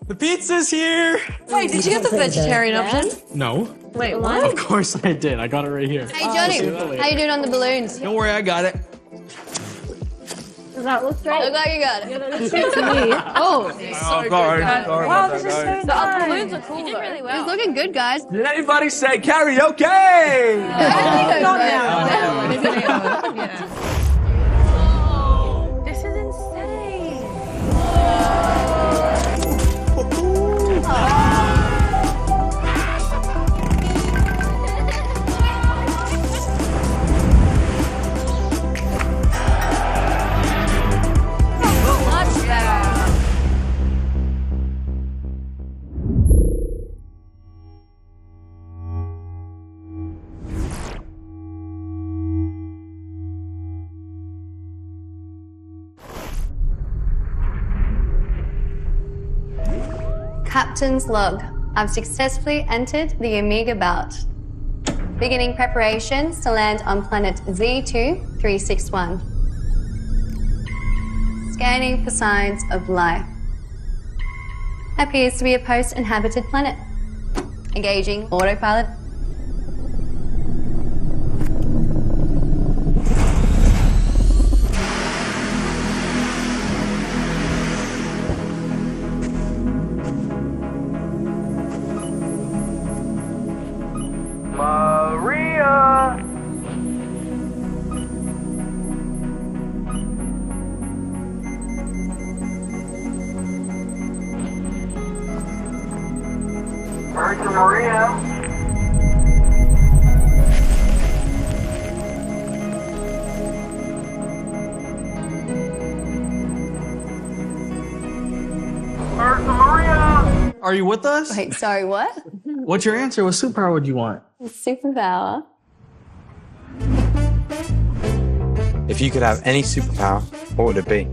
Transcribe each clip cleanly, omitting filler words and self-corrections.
The pizza's here! Wait, did you get the vegetarian option? No. Wait, what? Of course I did. I got it right here. Hey, Johnny, how you doing on the balloons? Don't worry, I got it. Does that look straight? Look like you got it. Yeah, that looks straight to me. Oh, Sorry. wow, this is so nice. The balloons are cool, though. Really well. It's looking good, guys. Did anybody say karaoke? This is insane. Captain's log. I've successfully entered the Omega Belt. Beginning preparations to land on planet Z2361. Scanning for signs of life. Appears to be a post-inhabited planet. Engaging autopilot. Maria! Virgin Maria! Virgin Maria! Are you with us? Wait, sorry, what? What's your answer? What superpower would you want? Superpower. If you could have any superpower, what would it be?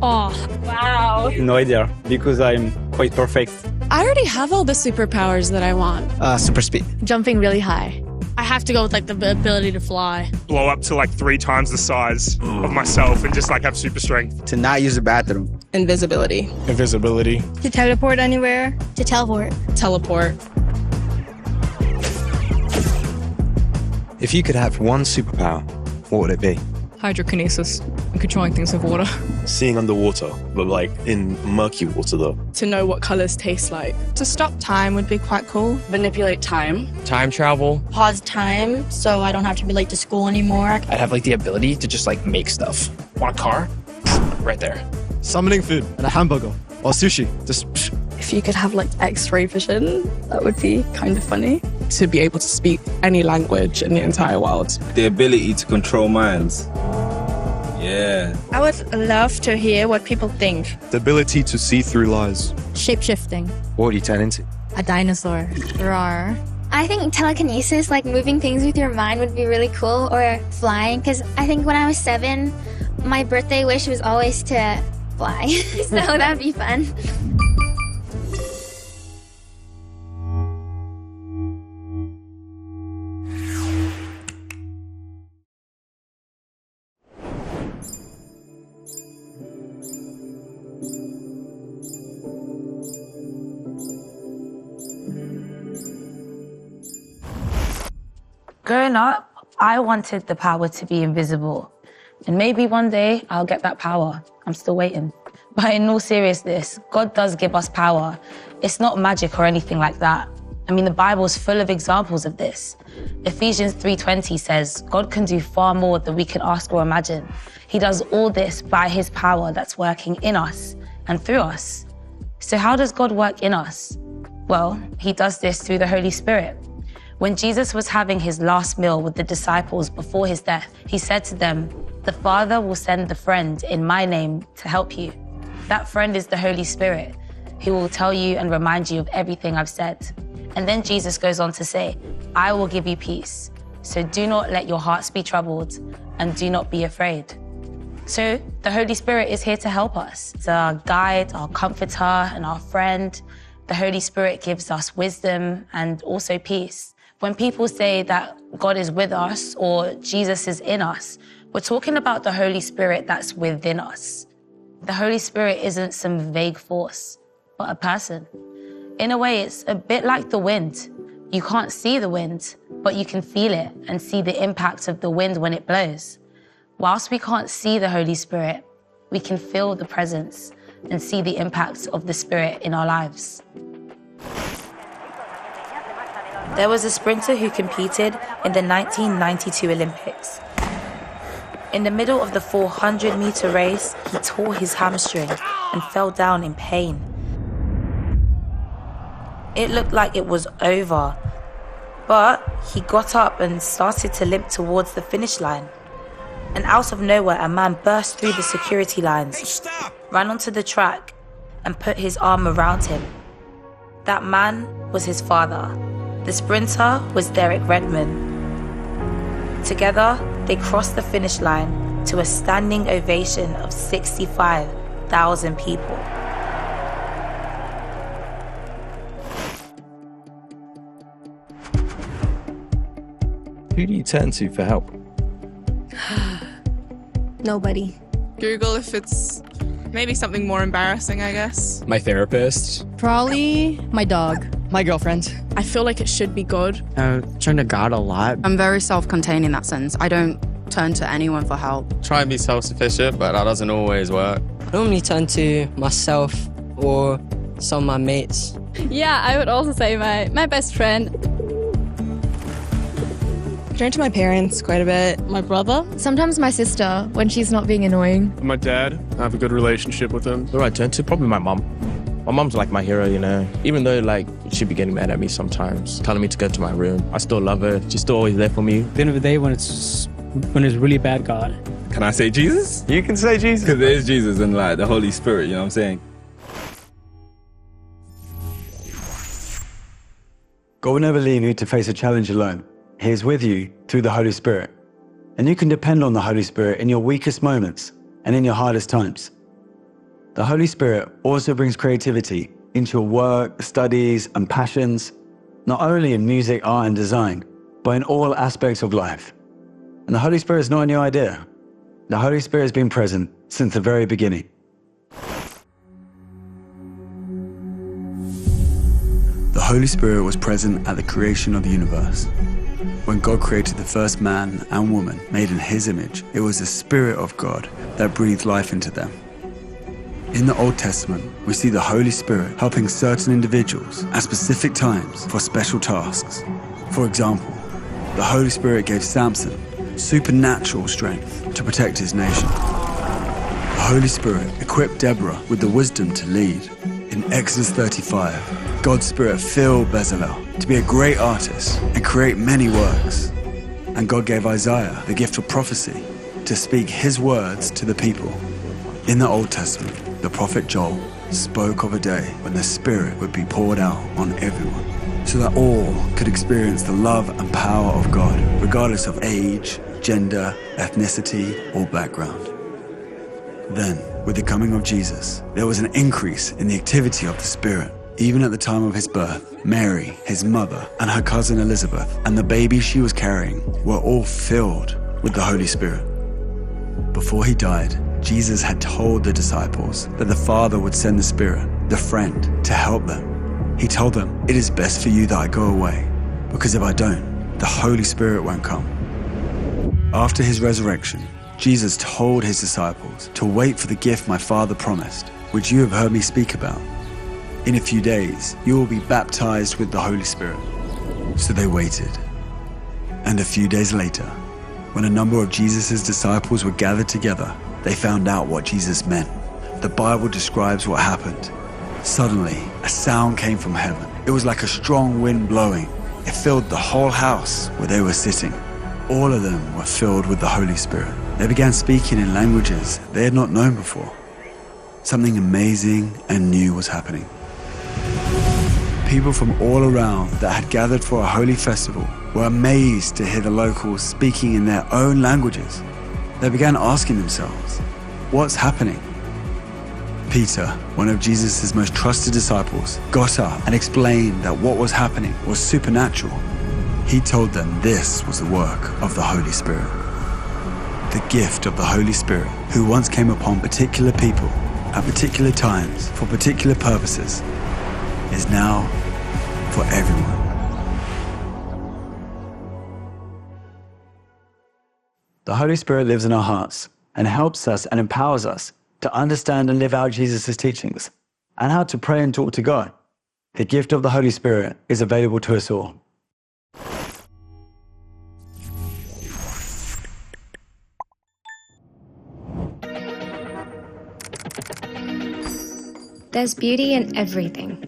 Oh, wow. No idea, because I'm quite perfect. I already have all the superpowers that I want. Super speed. Jumping really high. I have to go with like the ability to fly. Blow up to like 3 times the size of myself and just like have super strength. To not use the bathroom. Invisibility. Invisibility. To teleport anywhere. To teleport. Teleport. If you could have one superpower, what would it be? Hydrokinesis. And controlling things with water. Seeing underwater, but like in murky water though. To know what colors taste like. To stop time would be quite cool. Manipulate time. Time travel. Pause time so I don't have to be late to school anymore. I'd have like the ability to just like make stuff. Want a car? Right there. Summoning food and a hamburger or sushi. Just If you could have like X-ray vision, that would be kind of funny. To be able to speak any language in the entire world. The ability to control minds. Yeah. I would love to hear what people think. the ability to see through lies. Shape-shifting. What would you turn into? A dinosaur. Roar. I think telekinesis, like moving things with your mind, would be really cool, or flying, because I think when I was 7, my birthday wish was always to fly. So that'd be fun. Growing up, I wanted the power to be invisible. And maybe one day I'll get that power. I'm still waiting. But in all seriousness, God does give us power. It's not magic or anything like that. I mean, the Bible's full of examples of this. Ephesians 3:20 says, God can do far more than we can ask or imagine. He does all this by his power that's working in us and through us. So how does God work in us? Well, he does this through the Holy Spirit. When Jesus was having his last meal with the disciples before his death, he said to them, "The Father will send the friend in my name to help you." That friend is the Holy Spirit, who will tell you and remind you of everything I've said. And then Jesus goes on to say, "I will give you peace. So do not let your hearts be troubled and do not be afraid." So the Holy Spirit is here to help us. It's our guide, our comforter, and our friend. The Holy Spirit gives us wisdom and also peace. When people say that God is with us or Jesus is in us, we're talking about the Holy Spirit that's within us. The Holy Spirit isn't some vague force, but a person. In a way, it's a bit like the wind. You can't see the wind, but you can feel it and see the impact of the wind when it blows. Whilst we can't see the Holy Spirit, we can feel the presence and see the impact of the Spirit in our lives. There was a sprinter who competed in the 1992 Olympics. In the middle of the 400-meter race, he tore his hamstring and fell down in pain. It looked like it was over, but he got up and started to limp towards the finish line. And out of nowhere, a man burst through the security lines, ran onto the track, and put his arm around him. That man was his father. The sprinter was Derek Redmond. Together, they crossed the finish line to a standing ovation of 65,000 people. Who do you turn to for help? Nobody. Google if it's maybe something more embarrassing, I guess. My therapist. Probably my dog. My girlfriend. I feel like it should be God. Turn to God a lot. I'm very self-contained in that sense. I don't turn to anyone for help. Try and be self-sufficient, but that doesn't always work. I normally turn to myself or some of my mates. Yeah, I would also say my best friend. I turn to my parents quite a bit. My brother. Sometimes my sister, when she's not being annoying. My dad, I have a good relationship with him. Who do I turn to? Probably my mom. My mom's like my hero, you know. Even though like she'd be getting mad at me sometimes, telling me to go to my room, I still love her. She's still always there for me. At the end of the day, when it's really bad, God. Can I say Jesus? You can say Jesus. Because there is Jesus and like the Holy Spirit, you know what I'm saying? God will never leave you to face a challenge alone. He is with you through the Holy Spirit. And you can depend on the Holy Spirit in your weakest moments and in your hardest times. The Holy Spirit also brings creativity into your work, studies, and passions, not only in music, art, and design, but in all aspects of life. And the Holy Spirit is not a new idea. The Holy Spirit has been present since the very beginning. The Holy Spirit was present at the creation of the universe. When God created the first man and woman made in His image, it was the Spirit of God that breathed life into them. In the Old Testament, we see the Holy Spirit helping certain individuals at specific times for special tasks. For example, the Holy Spirit gave Samson supernatural strength to protect his nation. The Holy Spirit equipped Deborah with the wisdom to lead. In Exodus 35, God's Spirit filled Bezalel to be a great artist and create many works. And God gave Isaiah the gift of prophecy to speak His words to the people. In the Old Testament, the prophet Joel spoke of a day when the Spirit would be poured out on everyone, so that all could experience the love and power of God, regardless of age, gender, ethnicity, or background. Then, with the coming of Jesus, there was an increase in the activity of the Spirit. Even at the time of His birth, Mary, His mother, and her cousin Elizabeth, and the baby she was carrying were all filled with the Holy Spirit. Before He died, Jesus had told the disciples that the Father would send the Spirit, the friend, to help them. He told them, "It is best for you that I go away, because if I don't, the Holy Spirit won't come." After His resurrection, Jesus told His disciples to wait for the gift my Father promised, which you have heard me speak about. In a few days, you will be baptized with the Holy Spirit. So they waited. And a few days later, when a number of Jesus' disciples were gathered together, they found out what Jesus meant. The Bible describes what happened. Suddenly, a sound came from heaven. It was like a strong wind blowing. It filled the whole house where they were sitting. All of them were filled with the Holy Spirit. They began speaking in languages they had not known before. Something amazing and new was happening. People from all around that had gathered for a holy festival were amazed to hear the locals speaking in their own languages. They began asking themselves, what's happening? Peter, one of Jesus' most trusted disciples, got up and explained that what was happening was supernatural. He told them this was the work of the Holy Spirit. The gift of the Holy Spirit, who once came upon particular people, at particular times for particular purposes is now for everyone. The Holy Spirit lives in our hearts and helps us and empowers us to understand and live out Jesus' teachings and how to pray and talk to God. The gift of the Holy Spirit is available to us all. There's beauty in everything.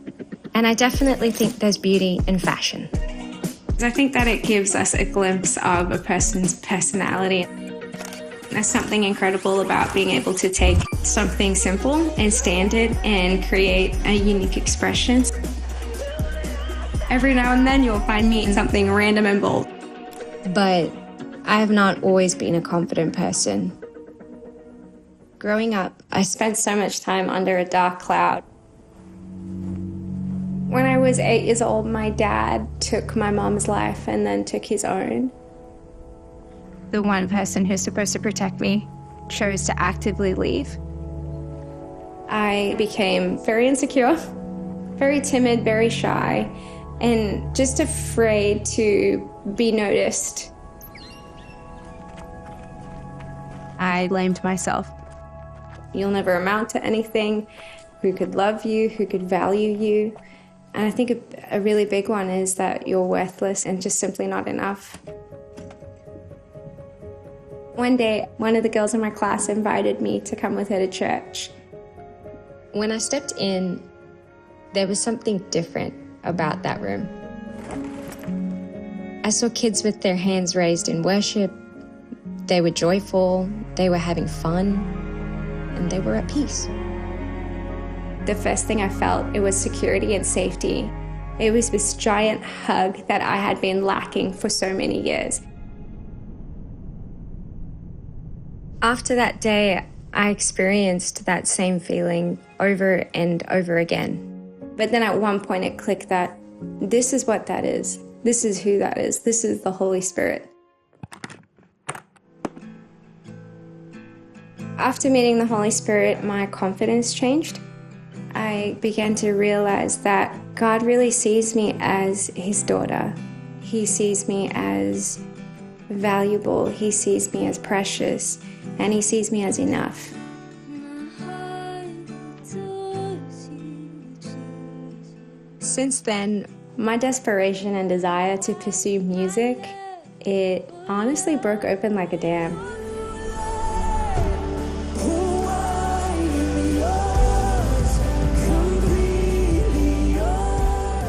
And I definitely think there's beauty in fashion. I think that it gives us a glimpse of a person's personality. There's something incredible about being able to take something simple and standard and create a unique expression. Every now and then you'll find me in something random and bold. But I have not always been a confident person. Growing up, I spent so much time under a dark cloud. When I was 8 years old, my dad took my mom's life and then took his own. The one person who's supposed to protect me chose to actively leave. I became very insecure, very timid, very shy, and just afraid to be noticed. I blamed myself. You'll never amount to anything. Who could love you? Who could value you? And I think a really big one is that you're worthless and just simply not enough. One day, one of the girls in my class invited me to come with her to church. When I stepped in, there was something different about that room. I saw kids with their hands raised in worship. They were joyful, they were having fun, and they were at peace. The first thing I felt, it was security and safety. It was this giant hug that I had been lacking for so many years. After that day, I experienced that same feeling over and over again. But then at one point it clicked that this is what that is. This is who that is. This is the Holy Spirit. After meeting the Holy Spirit, my confidence changed. I began to realize that God really sees me as his daughter. He sees me as valuable. He sees me as precious. And he sees me as enough. Since then, my desperation and desire to pursue music, it honestly broke open like a dam.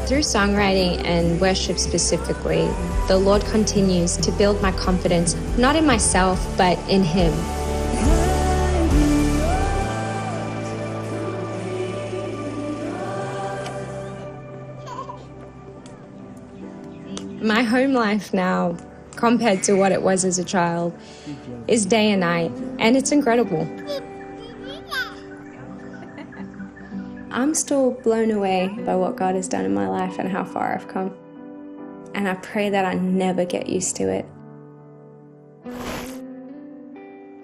Through songwriting and worship specifically, the Lord continues to build my confidence, not in myself, but in him. My home life now, compared to what it was as a child, is day and night, and it's incredible. I'm still blown away by what God has done in my life and how far I've come. And I pray that I never get used to it.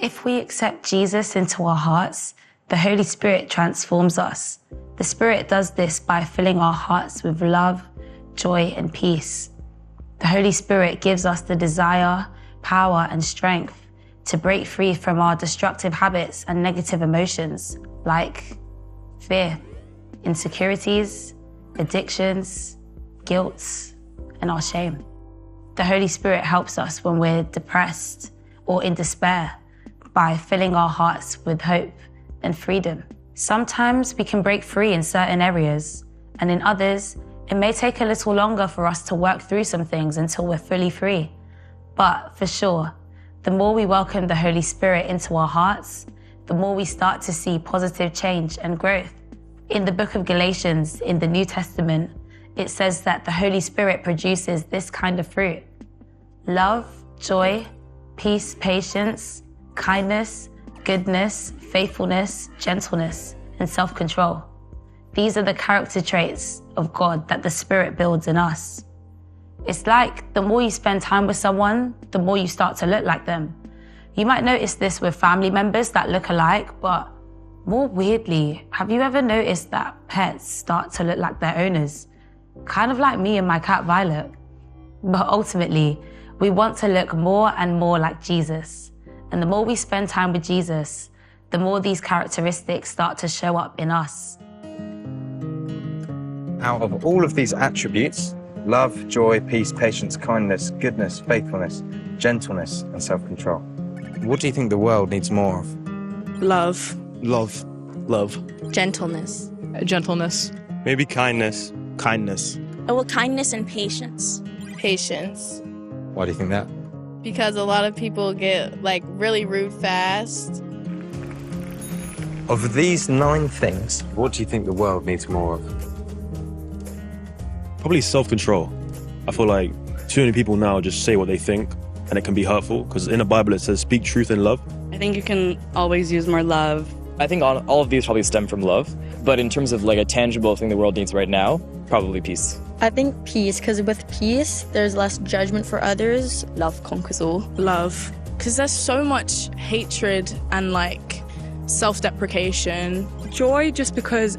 If we accept Jesus into our hearts, the Holy Spirit transforms us. The Spirit does this by filling our hearts with love, joy, and peace. The Holy Spirit gives us the desire, power, and strength to break free from our destructive habits and negative emotions, like fear, insecurities, addictions, guilt, and our shame. The Holy Spirit helps us when we're depressed or in despair by filling our hearts with hope and freedom. Sometimes we can break free in certain areas, and in others, it may take a little longer for us to work through some things until we're fully free. But for sure, the more we welcome the Holy Spirit into our hearts, the more we start to see positive change and growth. In the book of Galatians, in the New Testament, it says that the Holy Spirit produces this kind of fruit: love, joy, peace, patience, kindness, goodness, faithfulness, gentleness, and self-control. These are the character traits of God that the Spirit builds in us. It's like the more you spend time with someone, the more you start to look like them. You might notice this with family members that look alike, but More weirdly, have you ever noticed that pets start to look like their owners? Kind of like me and my cat Violet. But ultimately, we want to look more and more like Jesus. And the more we spend time with Jesus, the more these characteristics start to show up in us. Out of all of these attributes, love, joy, peace, patience, kindness, goodness, faithfulness, gentleness, and self-control, what do you think the world needs more of? Love. Love. Love. Gentleness. Gentleness. Maybe kindness. Kindness. Oh, well, kindness and patience. Patience. Why do you think that? Because a lot of people get like really rude fast. Of these 9 things, what do you think the world needs more of? Probably self-control. I feel like too many people now just say what they think, and it can be hurtful, because in the Bible it says, speak truth in love. I think you can always use more love. I think all of these probably stem from love, but in terms of like a tangible thing the world needs right now, probably peace. I think peace, because with peace, there's less judgment for others. Love conquers all. Love. Because there's so much hatred and like self-deprecation. Joy, just because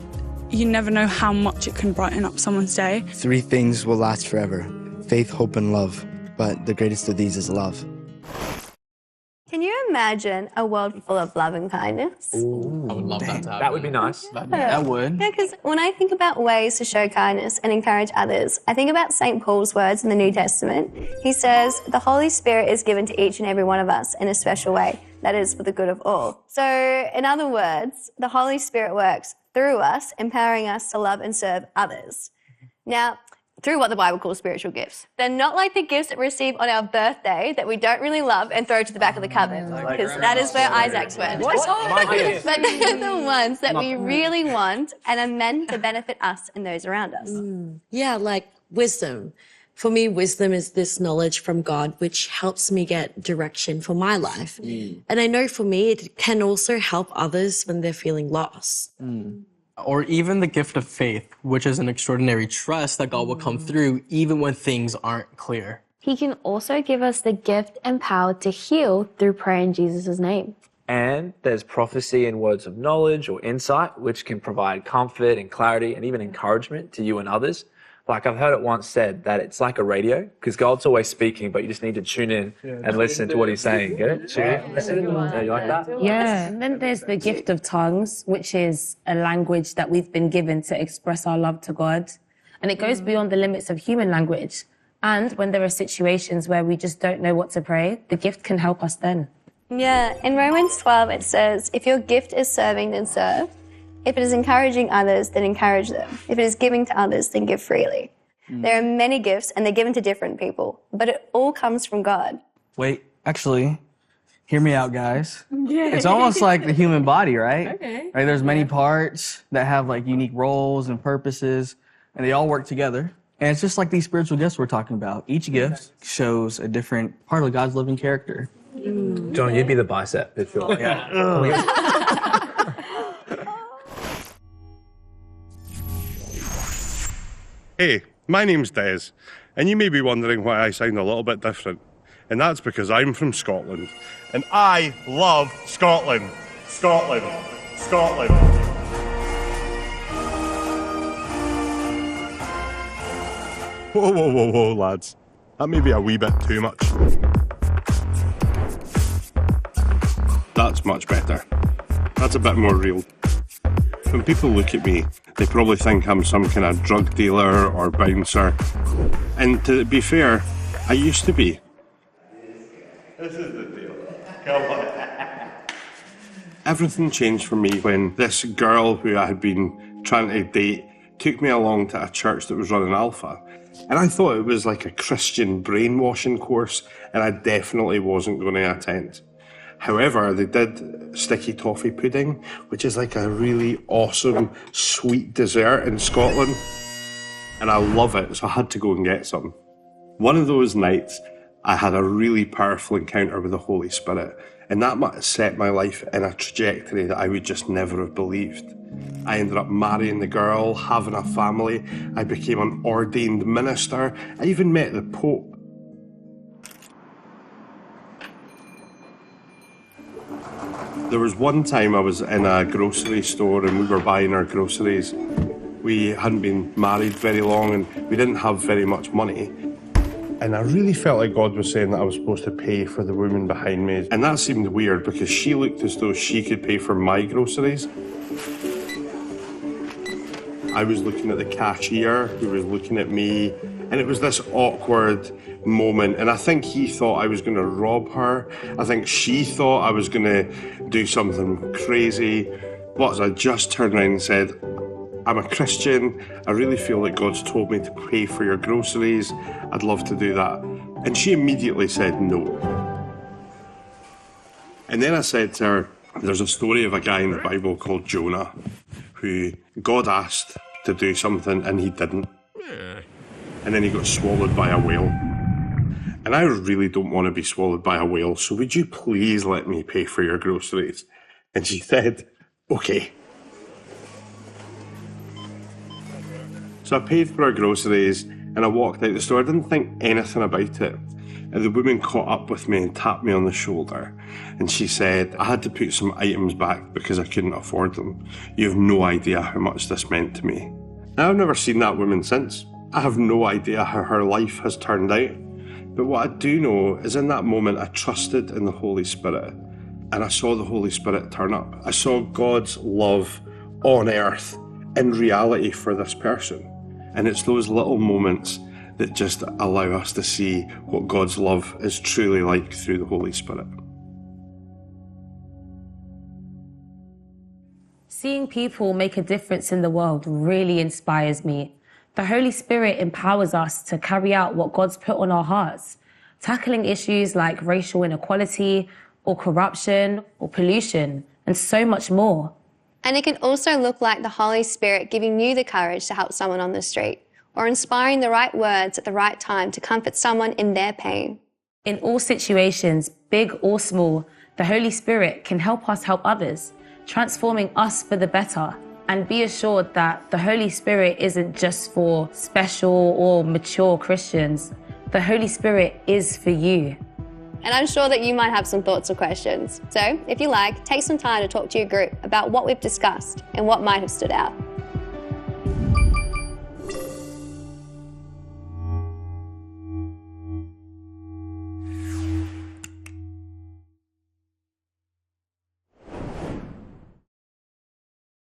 you never know how much it can brighten up someone's day. 3 things will last forever: faith, hope, and love. But the greatest of these is love. Can you imagine a world full of love and kindness? Ooh, I would love that to happen. That would be nice. That would. Yeah, because when I think about ways to show kindness and encourage others, I think about St. Paul's words in the New Testament. He says, the Holy Spirit is given to each and every one of us in a special way. That is for the good of all. So, in other words, the Holy Spirit works through us, empowering us to love and serve others. Now, through what the Bible calls spiritual gifts. They're not like the gifts that we receive on our birthday that we don't really love and throw to the back of the cupboard, because that is where Isaac's went. But they're the ones that we really want and are meant to benefit us and those around us. Yeah, like wisdom. For me, wisdom is this knowledge from God, which helps me get direction for my life. And I know for me, it can also help others when they're feeling lost. Or even the gift of faith, which is an extraordinary trust that God will come through even when things aren't clear. He can also give us the gift and power to heal through prayer in Jesus' name. And there's prophecy and words of knowledge or insight, which can provide comfort and clarity and even encouragement to you and others. Like I've heard it once said that it's like a radio, because God's always speaking, but you just need to tune in and listen to what he's saying. Get it? Tune in, listen. Yeah, you like that? Yeah. And then there's the gift of tongues, which is a language that we've been given to express our love to God. And it goes beyond the limits of human language. And when there are situations where we just don't know what to pray, the gift can help us then. Yeah, in Romans 12 it says, if your gift is serving, then serve. If it is encouraging others, then encourage them. If it is giving to others, then give freely. There are many gifts and they're given to different people, but it all comes from God. Wait, actually, hear me out, guys. It's almost like the human body, right? Okay. Right, there's many parts that have like unique roles and purposes, and they all work together. And it's just like these spiritual gifts we're talking about. Each gift shows a different part of God's living character. John, you'd be the bicep, if you're Hey, my name's Des, and you may be wondering why I sound a little bit different. And that's because I'm from Scotland. And I love Scotland. Scotland. Scotland. Whoa, whoa, whoa, whoa, lads. That may be a wee bit too much. That's much better. That's a bit more real. When people look at me, they probably think I'm some kind of drug dealer or bouncer. And to be fair, I used to be. This is the deal. Come on. Everything changed for me when this girl who I had been trying to date took me along to a church that was running Alpha. And I thought it was like a Christian brainwashing course, and I definitely wasn't going to attend. However, they did sticky toffee pudding, which is like a really awesome sweet dessert in Scotland. And I love it, so I had to go and get some. One of those nights, I had a really powerful encounter with the Holy Spirit, and that set my life in a trajectory that I would just never have believed. I ended up marrying the girl, having a family. I became an ordained minister. I even met the Pope. There was one time I was in a grocery store and we were buying our groceries. We hadn't been married very long and we didn't have very much money. And I really felt like God was saying that I was supposed to pay for the woman behind me. And that seemed weird because she looked as though she could pay for my groceries. I was looking at the cashier who was looking at me, and it was this awkward moment. And I think he thought I was going to rob her. I think she thought I was going to do something crazy. But I just turned around and said, I'm a Christian. I really feel like God's told me to pay for your groceries. I'd love to do that. And she immediately said no. And then I said to her, there's a story of a guy in the Bible called Jonah who God asked to do something and he didn't. And then he got swallowed by a whale. And I really don't want to be swallowed by a whale, so would you please let me pay for your groceries? And she said, okay. So I paid for our groceries and I walked out the store. I didn't think anything about it. And the woman caught up with me and tapped me on the shoulder. And she said, I had to put some items back because I couldn't afford them. You have no idea how much this meant to me. Now, I've never seen that woman since. I have no idea how her life has turned out. But what I do know is in that moment, I trusted in the Holy Spirit. And I saw the Holy Spirit turn up. I saw God's love on earth in reality for this person. And it's those little moments that just allow us to see what God's love is truly like through the Holy Spirit. Seeing people make a difference in the world really inspires me. The Holy Spirit empowers us to carry out what God's put on our hearts, tackling issues like racial inequality or corruption or pollution and so much more. And it can also look like the Holy Spirit giving you the courage to help someone on the street, or inspiring the right words at the right time to comfort someone in their pain. In all situations, big or small, the Holy Spirit can help us help others, transforming us for the better. And be assured that the Holy Spirit isn't just for special or mature Christians. The Holy Spirit is for you. And I'm sure that you might have some thoughts or questions. So if you like, take some time to talk to your group about what we've discussed and what might have stood out.